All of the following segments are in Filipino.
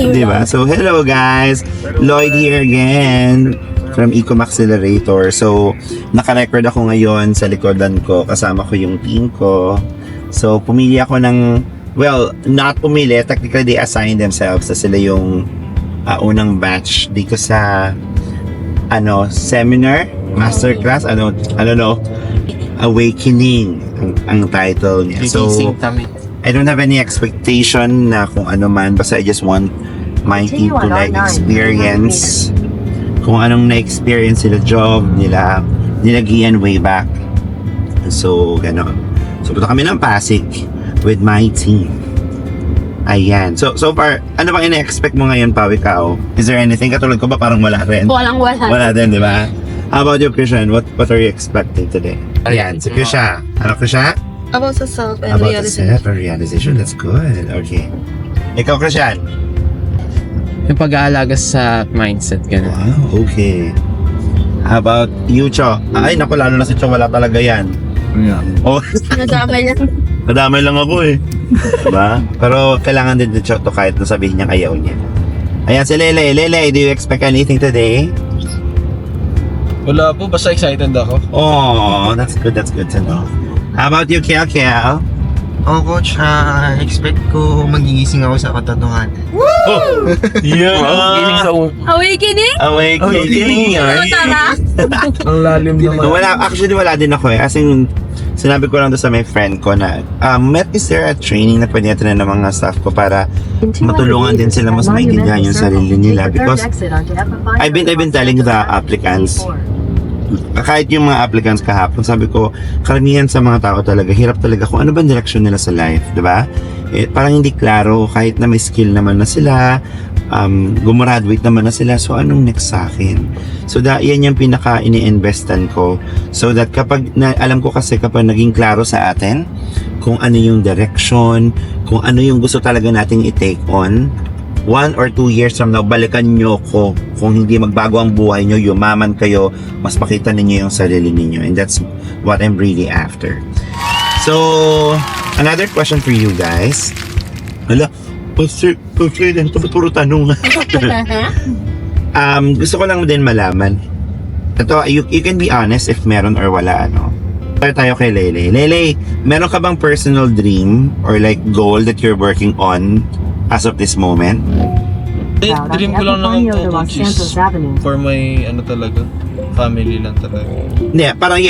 Diba? So, hello guys! Lloyd here again from Ecom Accelerator. So, naka-record ako ngayon sa likodan ko. Kasama ko yung team ko. So, pumili ako ng, well, not pumili. Technically, they assigned themselves. So, sila yung unang batch dito sa seminar, masterclass, I don't know, Awakening ang title niya. So, I don't have any expectation na kung ano man, basta I just want my team to like experience kung anong na-experience sila job nila Gian way back. So, gano'n. So, punta kami ng Pasig with my team. Ayan. So far, ano bang ina-expect mo ngayon, Pao, ikaw? Is there anything? Katulad ko ba parang wala rin? Walang-wala. Wala din, di ba? How about you, Christian? What are you expecting today? Ayan, si Krisha. Ano, Krisha? About sa self and About the realization. self-realization. That's good. Okay. Ikaw, Christian? Yung pag-aalaga sa mindset, gano'n. Wow, okay. How about you, Cho? Ay, naku, lalo na si Cho, wala talaga yan. Yeah. Oh, Nadamay lang. nadamay lang ako eh. Diba? Pero kailangan din ni Cho to kahit nasabihin niya ayaw niya. Ayan, si Lele. Lele, do you expect anything today? Wala po, basta excited ako. Oh, that's good to know. How about you, Kiel? Oh, coach, expect ko magigising ako sa katotohanan. Oh! Yeah! Awakening? Awakening! Ano tara? Ang lalim naman. Wala din ako eh. As in, sinabi ko lang doon sa may friend ko na is there a training na pwede natin ng mga staff ko para matulungan din sila mas maintindihan yung sarili nila, because I've been telling the applicants, kahit yung mga applicants kahapon, sabi ko, karamihan sa mga tao talaga, hirap talaga kung ano ba direction nila sa life, di ba? Parang hindi klaro, kahit na may skill naman na sila, gumraduate naman na sila, so anong next sa akin? So yan yung pinaka ini-investan ko, so that alam ko kasi kapag naging klaro sa atin, kung ano yung direction, kung ano yung gusto talaga nating i-take on, 1 or 2 years from now, balikan nyo ko. Kung hindi magbago ang buhay nyo, yumaman kayo, mas makita ninyo yung sarili ninyo. And that's what I'm really after. So, another question for you guys. Hala, Pastor, puro tanong. Gusto ko lang din malaman. Ito, you can be honest if meron or wala, tayo kay Lele. Lele, meron ka bang personal dream or like goal that you're working on as of this moment? Dream ko lang naman po, coach, is for my, talaga, family lang talaga. Hindi, parang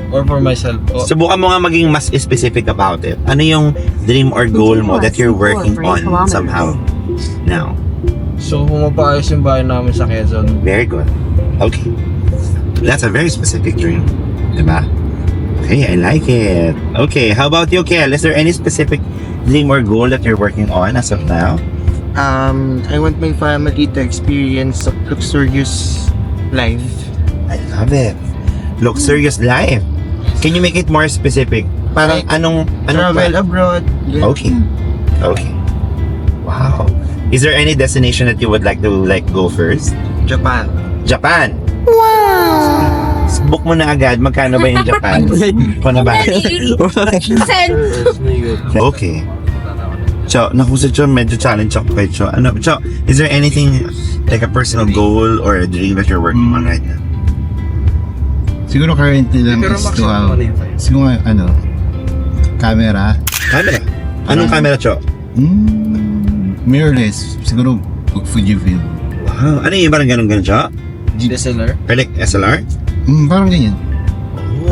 Or for myself. Oh, subukan mo nga maging mas specific about it. Ano yung dream or goal mo that you're working on somehow now? so, pumapaayos yung bahay namin sa Quezon. Very good. Okay. That's a very specific dream. Diba? Okay, I like it. Okay, how about you, Kel? Is there any specific dream or goal that you're working on as of now? I want my family to experience a luxurious life. I love it. Luxurious life. Can you make it more specific? Parang anong Travel abroad. Okay. Okay. Wow. Is there any destination that you would like to go first? Japan. Japan. Wow. Book mo na agad. Magkano ba yung Japan? Kung na ba? Send. Okay. So, naku si Cho, medyo challenge ako kay Cho. Cho, is there anything like a personal goal or a dream that you're working on right now? Siguro currently lang is to have, siguro camera. Camera? Anong camera, Cho? Mirrorless. Siguro Fujifilm. Wow. Ano yung parang ganun, Cho? DSLR? Or like SLR? Parang ganyan.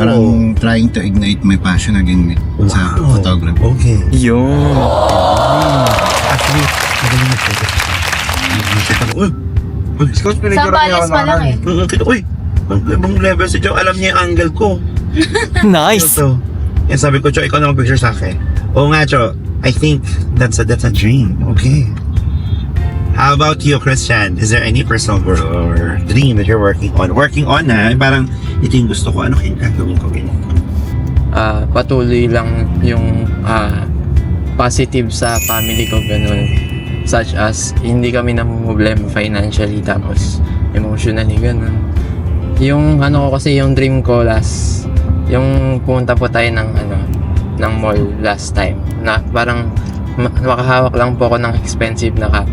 Parang trying to ignite my passion again sa photography. Okay. Yun. Actually, magaling na photo. Coach, Sa balas pa lang eh. Uy! Ibang level si Cho. Alam niya yung angle ko. Nice! So, yan sabi ko, Cho, ikaw na mag-picture sa akin. Oo nga, Cho. I think that's a dream. Okay. How about you, Christian? Is there any personal goal or dream that you're working on? Working on na, parang ito yung gusto ko. Ano kayong gagawin ko? Patuloy lang yung positive sa family ko, ganun. Such as, hindi kami namumblema financially, tapos emotionally, ganun. Yung ano ko kasi, yung dream ko yung pumunta po tayo ng mall last time, na parang makahawak lang po ako ng expensive na cup.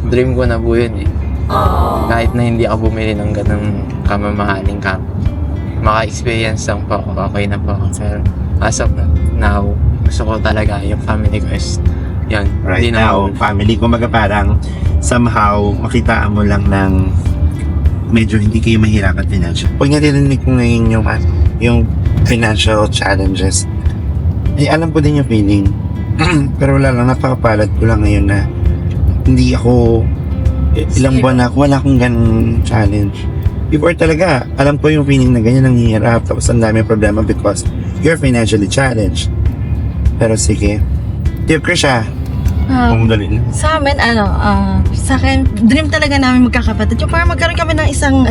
Dream ko na po yun eh. Kahit na hindi ako bumili ng ganung kamamahaling cup, maka-experience lang po ako, okay na po ako. Pero as of now, gusto ko talaga yung family ko is yan. Right Hindi na now, ako- family, kumbaga parang somehow makitaan mo lang ng medyo hindi kayo mahirapan financial. Pag narinig ko ngayon yung financial challenges, ay alam ko din yung feeling. Pero wala lang, napakapalad ko lang ngayon na hindi ako, ilang buwan na ako, wala akong ganung challenge. Before talaga, alam ko yung feeling na ganyan ang hirap, tapos ang dami problema because you're financially challenged. Pero sige, Tip Krisha, kung dali na. Sa amin, sa akin, dream talaga namin magkakapatid. Yung parang magkaroon kami ng isang,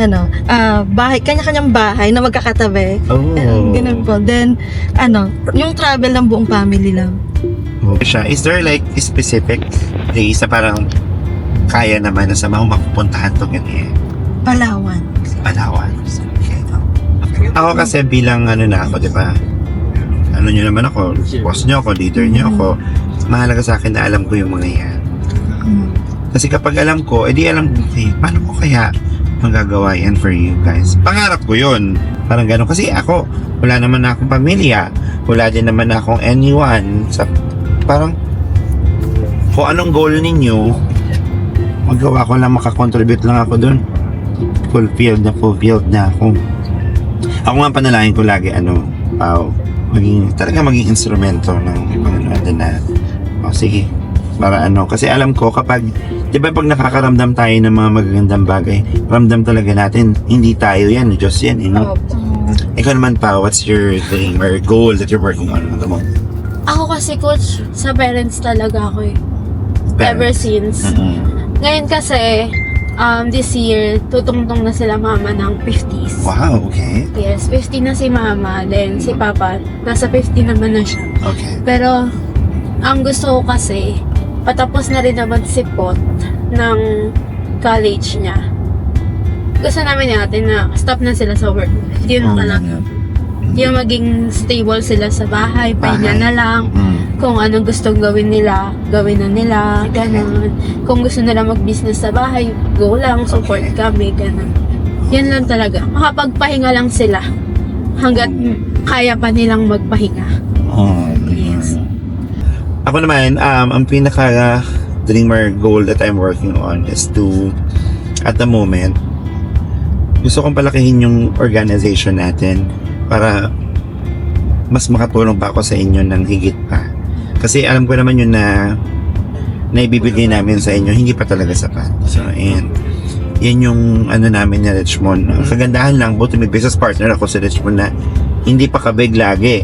bahay, kanya-kanyang bahay na magkakatabi. Oh. Ganun po. Then, yung travel ng buong family lang. Siya, is there like a specific place na parang kaya naman na sa mga mapupuntahan to ganyan? Palawan. Palawan. Okay. Ako kasi bilang na ako, di ba? Ano nyo naman ako, boss nyo ako, leader nyo ako. Mahalaga sa akin na alam ko yung mga yan. Kasi kapag alam ko, edi alam ko, okay, paano ko kaya magagawa yan for you guys? Pangarap ko yun. Parang gano'n. Kasi ako, wala naman na akong pamilya. Wala din naman na akong anyone. Parang, kung anong goal ninyo, magawa ko lang, makakontribute lang ako dun. Fulfilled na ako. Ako nga panalangin ko lagi, maging instrumento ng Panginoon din na, sige, para kasi alam ko kapag, di ba pag nakakaramdam tayo ng mga magagandang bagay, ramdam talaga natin, hindi tayo yan, Diyos yan, no? Ikaw naman pa, what's your thing or goal that you're working on at the moment? Ako kasi coach, sa parents talaga ako eh. Ever since. Ngayon kasi, this year, tutungtong na sila mama ng 50s. Wow, okay. Yes, 50 na si mama, then si papa, nasa 50 naman na siya. Okay. Pero, ang gusto ko kasi, patapos na rin naman si Pot ng college niya. Gusto namin natin na stop na sila sa work. Yun na lang. Yung maging stable sila sa bahay, pahinga na lang. Kung anong gustong gawin nila, gawin na nila, ganun. Kung gusto nila mag-business sa bahay, go lang, support kami, ganun. Yan lang talaga. Makapagpahinga lang sila hanggat kaya pa nilang magpahinga. Yes. Ako naman, ang pinaka dreamer goal that I'm working on is to, at the moment, gusto kong palakihin yung organization natin para mas makatulong pa ako sa inyo ng higit pa. Kasi alam ko naman yun na naibibigay namin sa inyo, hindi pa talaga sapat. So, and yan yung namin ni Richmond. Ang kagandahan lang, buti may business partner ako sa Richmond na hindi pa kabig lagi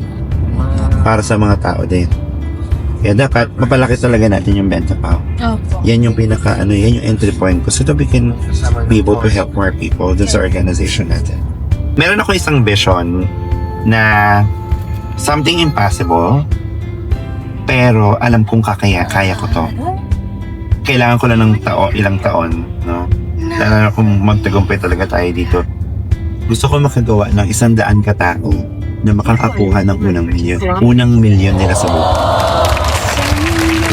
para sa mga tao din. Kaya dapat mapalaki talaga natin yung benta pa. Opo. Yan yung pinaka yan yung entry point ko so that we can be able to help more people dun sa organization natin. Meron ako isang vision na something impossible pero alam kong kaya ko to. Kailangan ko lang ng ilang taon, no? Kailangan kong magtagumpay talaga tayo dito. Gusto ko makagawa ng 100 katao na makakakuha ng unang milyon nila sa buhay.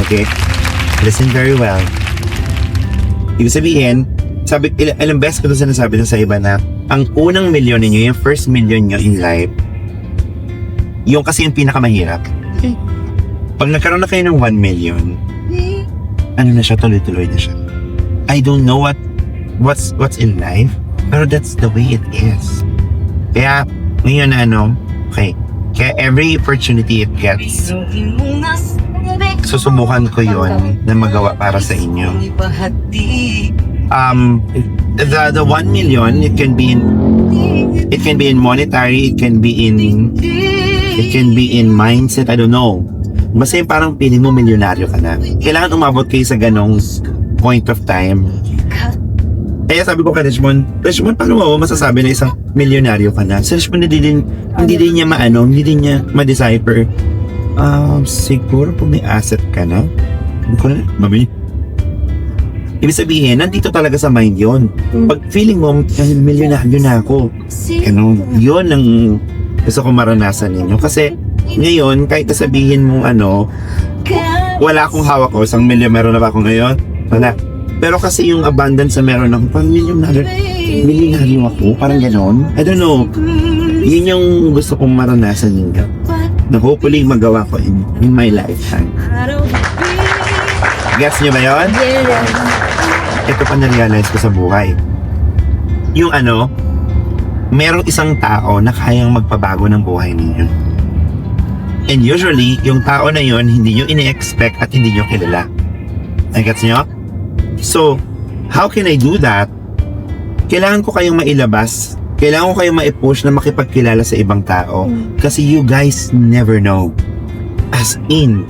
Okay? Listen very well. Ibig sabihin, ilang beses ko ito sinasabi sa iba na ang unang milyon ninyo, yung first million nyo in life, yung kasi yung pinakamahirap. Pag nagkaroon na kayo ng 1 million, na siya, tuloy-tuloy na siya. I don't know what's in life, pero that's the way it is. Kaya, ngayon okay, kaya every opportunity it gets, susubukan ko yon na magawa para sa inyo. The 1 million, it can be in monetary, it can be in mindset, I don't know. Basta yung parang piling mo milyonaryo ka na. Kailangan umabot kayo sa ganong point of time. Kaya sabi ko kay Richmond, paano mo masasabi na isang milyonaryo ka na? Si Richmond hindi din niya hindi din niya ma-decipher. Siguro pag may asset ka na, hindi ko na, Ibig sabihin, nandito talaga sa mind yon. Pag feeling mo, milyonaryo na ako. Ano, yun ang gusto ko maranasan ninyo. Kasi ngayon, kahit sabihin mo wala akong hawak ko, isang milyon meron na ba ako ngayon? Wala. Pero kasi yung abundance na meron ako, parang milyonaryo ako, parang ganon. I don't know. Yun yung gusto kong maranasan ninyo. Na hopefully magawa ko in my lifetime. Gets nyo ba yun? Ito pa na-realize ko sa buhay. Yung merong isang tao na kayang magpabago ng buhay ninyo. And usually, yung tao na yun, hindi nyo ini-expect at hindi nyo kilala. Gets nyo? So, how can I do that? Kailangan ko kayong mailabas. Kailangan ko kayong ma-push na makipagkilala sa ibang tao. Kasi you guys never know. As in,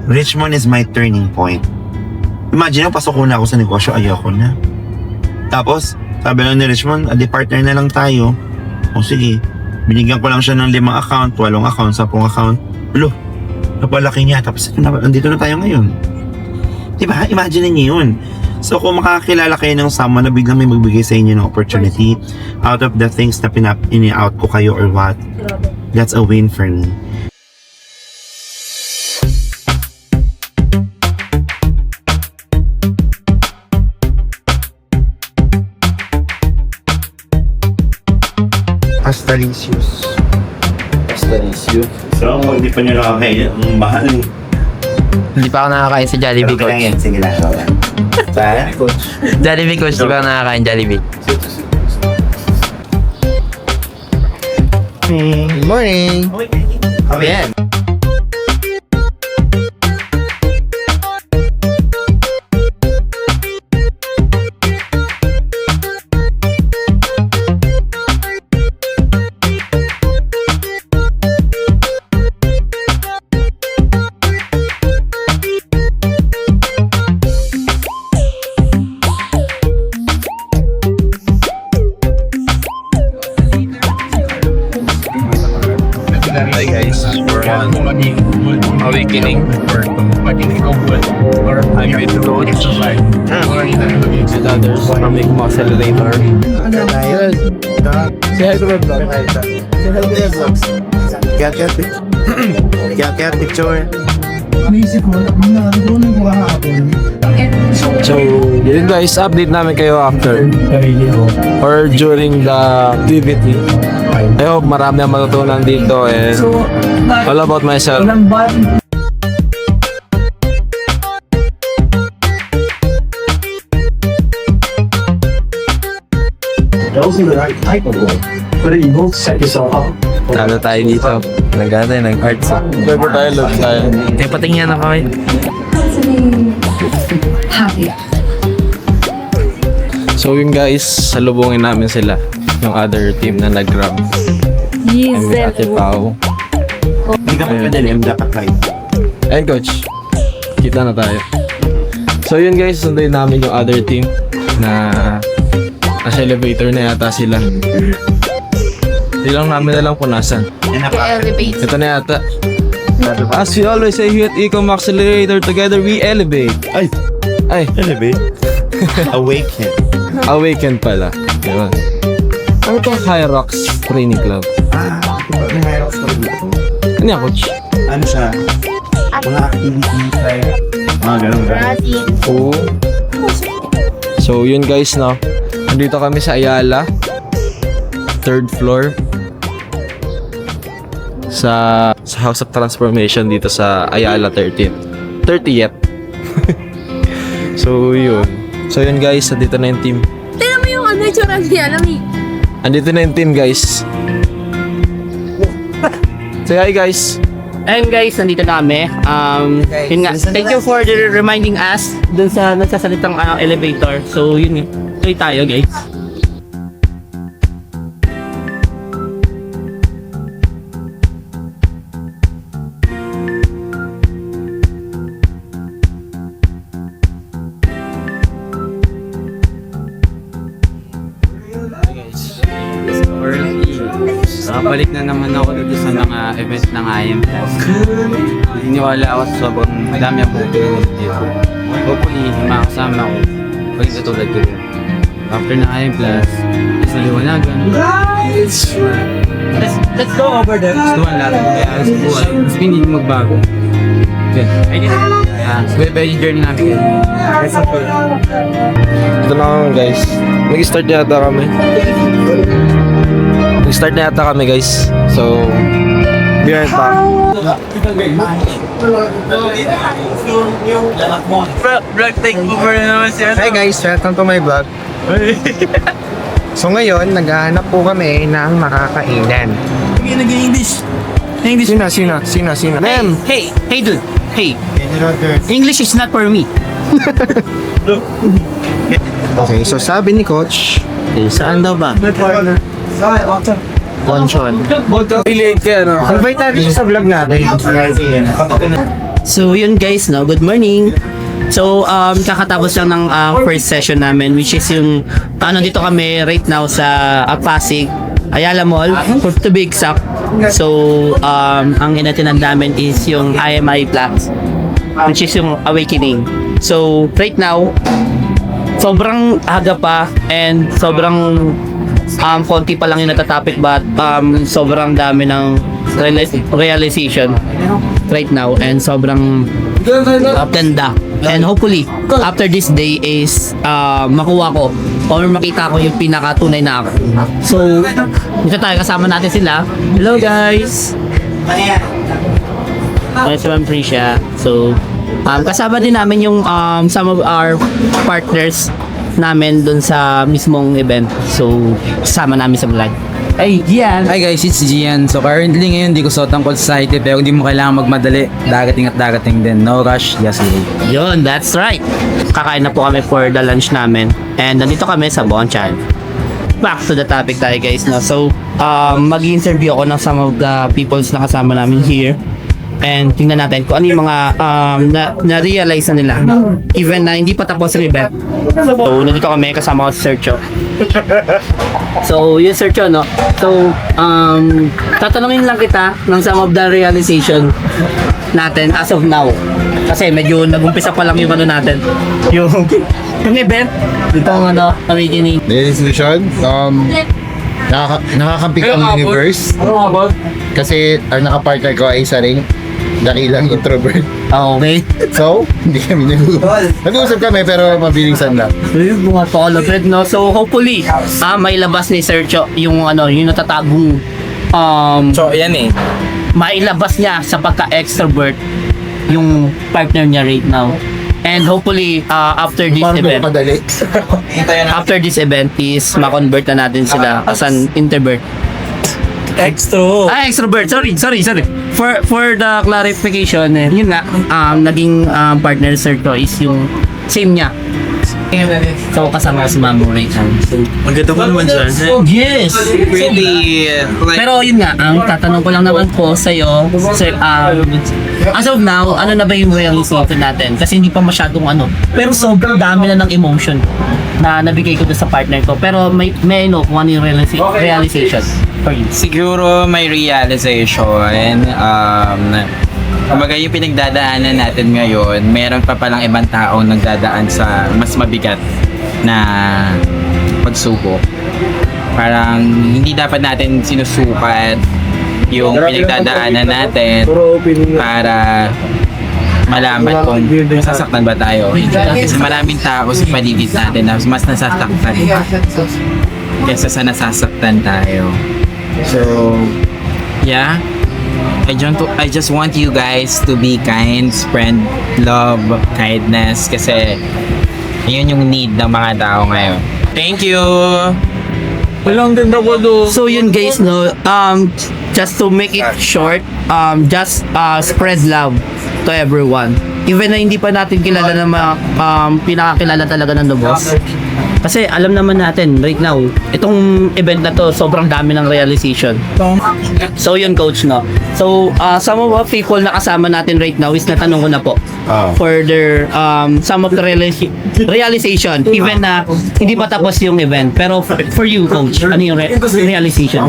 Richmond is my turning point. Imagine, pasok ko na ako sa negosyo, ayoko na. Tapos, sabi lang ni Richmond, partner na lang tayo. O sige, binigyan ko lang siya ng 5 account, 8 account, 10 account. Lo, napalaki niya. Tapos, andito na tayo ngayon. Diba? Imagine niyo yun. So, kung makakilala kayo ng someone na biglang may magbigay sa inyo ng opportunity out of the things na ini-out ko kayo or what, that's a win for me. Astalicious. So, kung hindi pa nyo nakakain, ang mahal. Hindi pa ako nakakain sa Jollibee, Pero coach. yan, sige lang. Ba? Jollibee, coach. Di ba ako nakakain Jollibee? Good morning. Ayan. Hi guys, we're on awakening. I'm with the coach. With others from Igmo Accelerator. Say hi to my vlog. Kaya picture. So, yun guys, update namin kayo after or during the activity. I hope marami ang matutunan dito and all about myself. Talo tayo dito. Nagana tayo ng cards. Never tayo, love tayo. Patingin na kami. So yun guys, salubungin namin sila. Yung other team na nag-grab. I'm with Ate Pao. Hindi ka magpadalim, dapat kayo. And coach, kita na tayo. So yun guys, sunduin namin yung other team na nasa elevator na yata sila. Hindi lang namin alam kung nasan. Ito na yata. As we always say here at Ecom Accelerator, together we elevate. Ay, Ay, elevate. Awaken. awaken pala. Diba? Ano itong High Rocks Training Club? May mayroon ko dito. Ano yan, coach? Ano siya? Mga activities like ganun. Oo. So yun guys, no. Nandito kami sa Ayala. 3rd floor. Sa House of Transformation dito sa Ayala 30th. So yun. So yun guys, nandito na yung team. Tignan mo yung itsura niya, alam mo. Andito na yung team guys. Say hi guys. And guys, nandito na kami. Yun nga, thank you for reminding us dun sa nagsasalitang elevator. So yun eh. Tuloy tayo guys. Nakabalik na naman ako dito sa mga event ng IM Plus. Iniwala ako sa sobrang dami akong pinunod dito. Hopefully, makasama ko maging katulad ko din. After na kayong class, is naliwanagan. Let's go over there. Gusto man lahat. Kaya sa buhay, gusto hindi magbago. Good. Iba yung journey namin. Ito na kami guys. Mag-start na yata kami. Mag-start na yata kami guys. So, be right back. Vlog takeover na naman siya. Hi guys, welcome to my vlog. So ngayon, naghahanap po kami ng makakainan. Nag-English. Sino? Ma'am! Hey, dude. Hey. English is not for me. Okay, so sabi ni Coach, Saan daw ba? Bonchon. Relate ka, no? invite natin siya sa vlog natin. So yun guys, no, good morning. So kakatapos lang ng first session namin, which is yung dito kami right now sa Pasig, Ayala Mall, to be exact. So ang inatinan namin is yung IMI Plus, which is yung Awakening. So right now, sobrang aga pa and sobrang konti pa lang yung natatapik, but sobrang dami ng realization right now and sobrang ganda. And hopefully, after this day is makuha ko or makita ko yung pinakatunay na ako. So, dito tayo, kasama natin sila. Hello guys! Si Ma'am Prisha. So, kasama din namin yung some of our partners namin dun sa mismong event. So, kasama namin sa vlog. Ay, Gian! Hi guys, it's Gian. So currently ngayon hindi ko suot ang Cold Society pero hindi mo kailangan magmadali. Darating at darating din. No rush, just wait. Yun, that's right. Kakain na po kami for the lunch namin. And nandito kami sa Bonchan. Back to the topic tayo guys. No? So, mag-interview ako ng some of the peoples na kasama namin here. And tingnan natin kung ano yung mga na-realize na nila. Even na hindi pa tapos ang event. So, nandito kami kasama ko si Sergio. So, yun Sergio, no? So, tatanungin lang kita ng some of the realization natin as of now. Kasi medyo nag-umpisa pa lang yung ano natin. Yung event. Ito ang Awakening. Decision, nakakampik ang universe. Kasi ang nakapartner ko ay isa ring dakilang introvert. Okay. So, hindi kami nag-uusap kami pero mabilisan lang. Mga follow-thread, no? So, hopefully, may labas ni Sergio yung yung natatagong So, yan eh. mailabas niya sa pagka-extrovert yung partner niya right now. And hopefully, after this event, after this event is ma-convert na natin sila as an introvert. Extrovert. Sorry. For the clarification, yun nga, naging partner Sergio is yung same niya. So, kasama si Mamo right now. Maganda pa naman siya. Yes! Really, Pero yun nga, ang tatanong ko lang naman po sa'yo, as of now, ano na ba yung realization natin? Kasi hindi pa masyadong pero sobrang dami na ng emotion na nabigay ko doon sa partner ko. Pero may kung ano yung realization for you. Siguro may realization. Kumbaga yung pinagdadaanan natin ngayon, meron pa palang ibang taong nagdadaan sa mas mabigat na pagsubok. Parang hindi dapat natin sinusukat yung pinagdadaanan natin para malaman kung sasaktan ba tayo. Kasi maraming tao sa paligid natin na mas nasasaktan kaysa sa nasasaktan tayo. So, yeah. I just want you guys to be kind, spread love, kindness, kasi yun yung need ng mga tao ngayon. Thank you! So yun guys, no, just to make it short, just spread love to everyone. Even na hindi pa natin kilala na pinakakilala talaga ng lubos. Kasi alam naman natin right now, itong event na to, sobrang dami ng realization. So yun coach, no. So some of the people na kasama natin right now is natanong ko na po for their some of the realization, even na hindi pa tapos yung event. Pero for you coach, ano yung realization?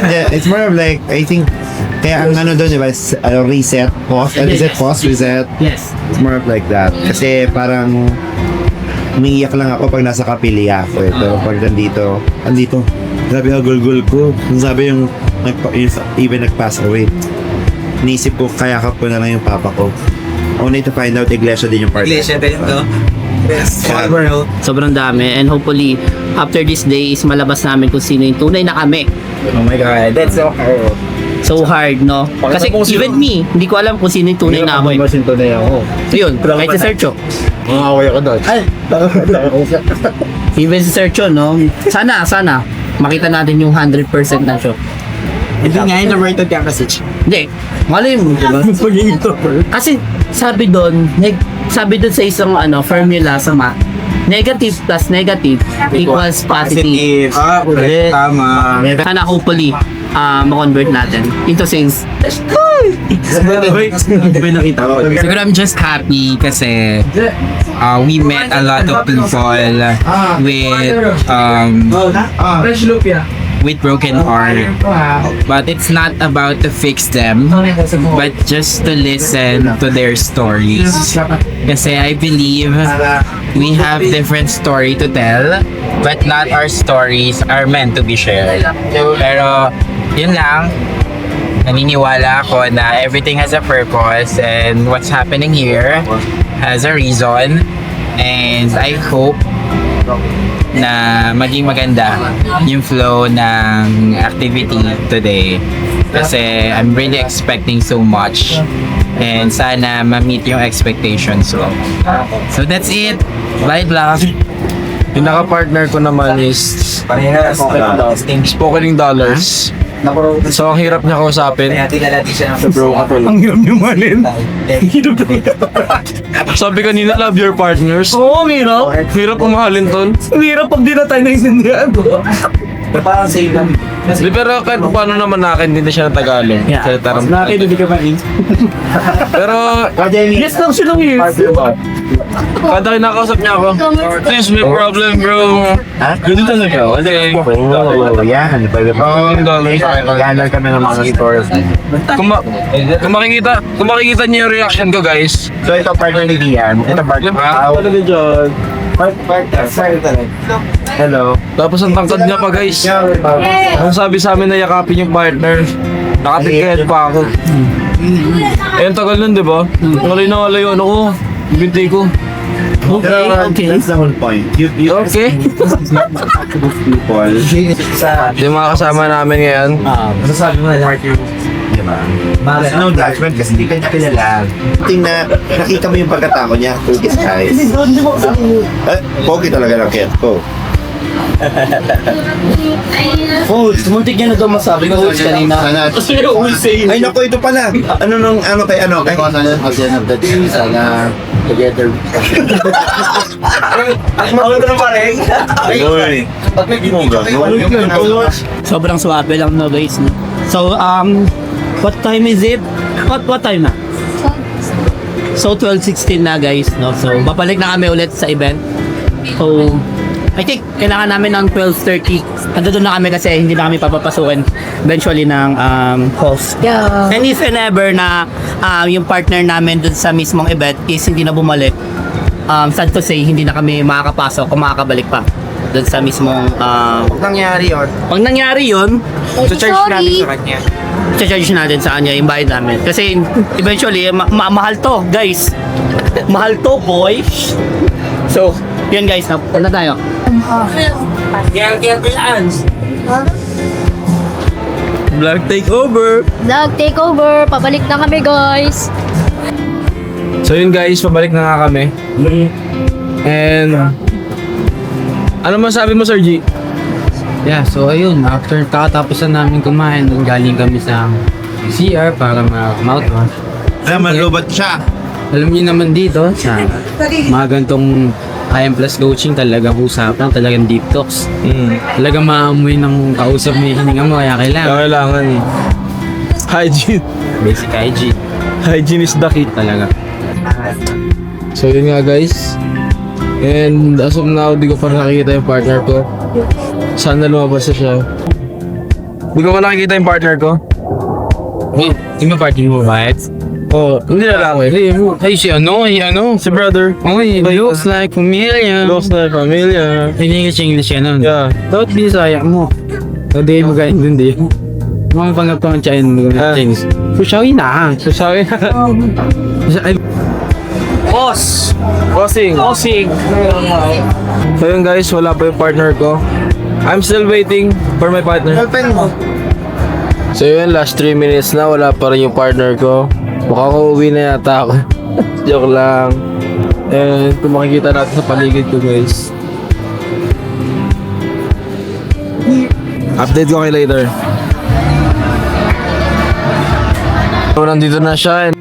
Yeah, it's more of like, I think Kaya ang ano doon, di ba, reset, pause, reset, pause, reset. Yes. It's more of like that. Kasi parang umiiyak lang ako pag nasa kapilya ako eh. Pero pag andito, grabe ang gulgul ko. Sabi yung even nag-pass away. Nisip ko, kaya ka po na lang yung papa ko. Only to find out, iglesia din yung partner. Iglesia din to. Yes. Sobrang dami. And hopefully, after this day is malabas namin kung sino yung tunay na kami. Oh my God, that's so hard. So hard, no? Kasi even me, hindi ko alam kung sino yung tunay na ako. Tunay ako. So yun, kahit si Sergio. Makakaway ako doon. Even si Sergio, no? Sana, makita natin yung 100% na show. Hindi nga, introverted ka kasi. Hindi. Malay mo, di ba? Kasi sabi doon sa isang formula sa math, negative plus negative equals positive. Correct. Tama. Sana hopefully, ma-convert natin into sales. Siguro I'm just happy kasi we met a lot of people with broken heart. But it's not about to fix them, but just to listen to their stories. Kasi I believe we have different story to tell, but not our stories are meant to be shared. Pero yun lang, naniniwala ako na everything has a purpose and what's happening here has a reason, and I hope na maging maganda yung flow ng activity today kasi I'm really expecting so much and sana ma-meet yung expectations ko. So that's it. Bye vlog. Yung naka-partner ko naman is Spokening Dollars. So, ang hirap niya kausapin. Bro, ang hirap niyo manin. Sabi kanina, love your partners. Oo, hirap. Hirap umahalin ton. Hirap pag di na tayo naisindihan. Parang save lang. Di, pero kahit paano naman nakaintindi siya ng Tagalog. Salita ng Hindi ka pa rin. Pero, Yes lang siya lang yun. kada kinakausap niya ako, please, may problem, bro. Ganun talaga. Okay. Oh, yan. Ganar kami ng mga stories. Kung makikita niyo yung reaction ko, guys. So, ito partner ni Dian. Ito partner. Hello. Tapos ang tangkad niya pa, guys. Ang sabi sa amin na yakapin yung partner. Nakatikhead pa ako. Eh, ang tagal nun, di ba? Ngalay na ngalay yung ano ko. Yung binti ko. Okay. That's the whole point. Okay. People. Yung mga kasama namin ngayon. Masasabi mo na partner mo. Diba? There's no judgment kasi hindi ka niya kilala. Tingnan, nakita mo yung pagkatao niya. Focus eyes. Pogi talaga ng kaya ko. Oh, muntik niya na daw masabi ko kanina. Ay naku, ito pala. Kay sana together. Sobrang swabe lang no guys. No? So, what time is it? What time na? So, 12:16 na guys. No? So, babalik na kami ulit sa event. So, I think kailangan namin ng 12:30. Nandun na kami kasi hindi na kami papapasukin eventually ng host. Yeah. And if and ever na yung partner namin dun sa mismong event is hindi na bumalik, sad to say, hindi na kami makakapasok o makakabalik pa dun sa mismong Nangyari yun. pag nangyari yun, Charge natin sa kanya. charge natin sa kanya yung bayad namin. Kasi eventually, mahal to, guys. Mahal to, boy. So, yun guys, punta tayo. Vlog takeover. Vlog takeover. Pabalik na kami, guys. So yun guys, pabalik na nga kami. And ano masabi mo, Sir G? Yeah, so ayun, after kakatapos na namin kumain, galing kami sa CR para mag-mouthwash. Malubat siya. Alam niyo naman dito, sa mga gantong IM Plus coaching, talagang usapan, talagang deep talks. Talagang maamoy ng kausap mo yung hininga mo, kaya Kailangan eh. Hygiene. basic hygiene Hygiene is the key. talaga. So yun nga guys. And as of now, di ko pa nakikita yung partner ko. Sana lumabas na siya. Di ko pa nakikita yung partner ko. Yung partner mo ba? Oh, hindi na lang eh. Ay, si ano? Si brother. Uy, looks like familiar. Close na familia. English yan. Yeah. Dapat bisaya mo. Hindi mo ganyan hindi. Mga panggap Chinese. Sushawi na. Sasabi Boss! Bossing. So yun guys, wala pa yung partner ko. I'm still waiting for my partner. So yun, last 3 minutes na, wala pa rin yung partner ko. Mukhang uuwi na yata ako. Joke lang. And kung makikita natin sa paligid ko guys. Update ko kayo later. So nandito na siya.